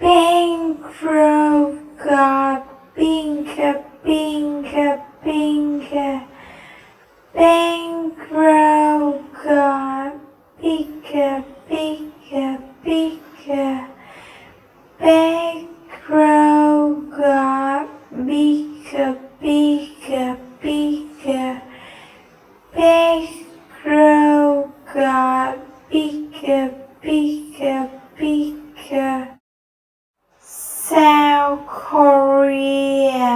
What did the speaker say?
Bankrupt got binka binka binka. Bankrupt got bika bika bika. Bankrupt got bika bika bika. Bankrupt got bika bika bika. South Korea.